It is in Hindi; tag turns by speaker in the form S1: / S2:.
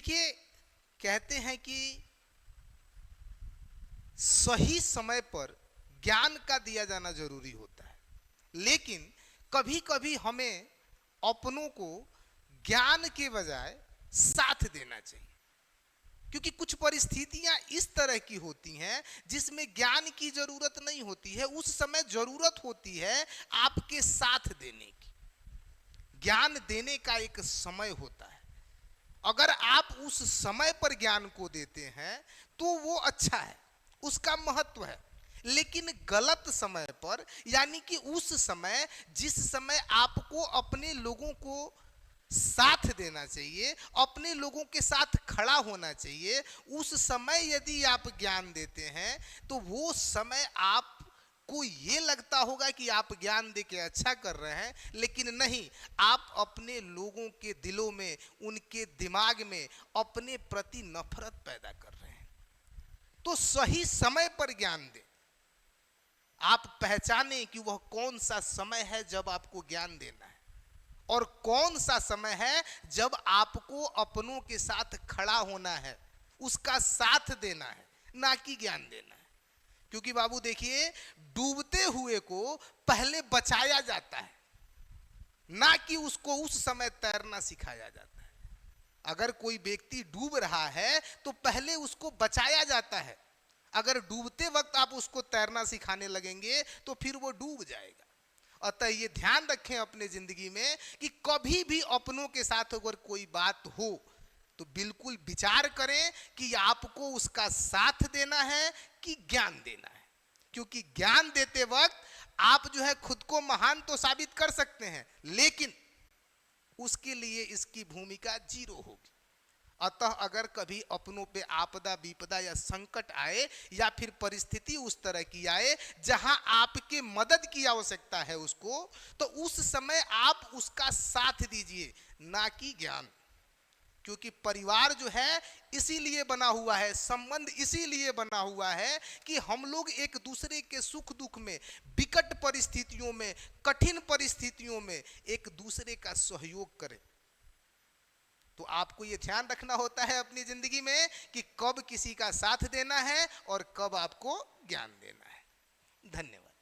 S1: देखिए, कहते हैं कि सही समय पर ज्ञान का दिया जाना जरूरी होता है, लेकिन कभी कभी हमें अपनों को ज्ञान के बजाय साथ देना चाहिए, क्योंकि कुछ परिस्थितियां इस तरह की होती हैं जिसमें ज्ञान की जरूरत नहीं होती है। उस समय जरूरत होती है आपके साथ देने की। ज्ञान देने का एक समय होता है। अगर आप उस समय पर ज्ञान को देते हैं तो वो अच्छा है, उसका महत्व है। लेकिन गलत समय पर, यानी कि उस समय जिस समय आपको अपने लोगों को साथ देना चाहिए, अपने लोगों के साथ खड़ा होना चाहिए, उस समय यदि आप ज्ञान देते हैं तो वो समय आप को ये लगता होगा कि आप ज्ञान देके अच्छा कर रहे हैं, लेकिन नहीं, आप अपने लोगों के दिलों में, उनके दिमाग में अपने प्रति नफरत पैदा कर रहे हैं। तो सही समय पर ज्ञान दें। आप पहचानें कि वह कौन सा समय है जब आपको ज्ञान देना है और कौन सा समय है जब आपको अपनों के साथ खड़ा होना है, उसका साथ देना है, ना कि ज्ञान देना है। क्योंकि बाबू देखिए, डूबते हुए को पहले बचाया जाता है, ना कि उसको उस समय तैरना सिखाया जाता है। अगर कोई व्यक्ति डूब रहा है तो पहले उसको बचाया जाता है। अगर डूबते वक्त आप उसको तैरना सिखाने लगेंगे तो फिर वो डूब जाएगा। अतः ये ध्यान रखें अपने जिंदगी में कि कभी भी अपनों के साथ अगर कोई बात हो तो बिल्कुल विचार करें कि आपको उसका साथ देना है कि ज्ञान देना है। क्योंकि ज्ञान देते वक्त आप जो है खुद को महान तो साबित कर सकते हैं, लेकिन उसके लिए इसकी भूमिका जीरो होगी। अतः अगर कभी अपनों पे आपदा विपदा या संकट आए या फिर परिस्थिति उस तरह की आए जहां आपके मदद की आवश्यकता है उसको, तो उस समय आप उसका साथ दीजिए, ना कि ज्ञान। क्योंकि परिवार जो है इसीलिए बना हुआ है, संबंध इसीलिए बना हुआ है कि हम लोग एक दूसरे के सुख दुख में, विकट परिस्थितियों में, कठिन परिस्थितियों में एक दूसरे का सहयोग करें। तो आपको यह ध्यान रखना होता है अपनी जिंदगी में कि कब किसी का साथ देना है और कब आपको ज्ञान देना है। धन्यवाद।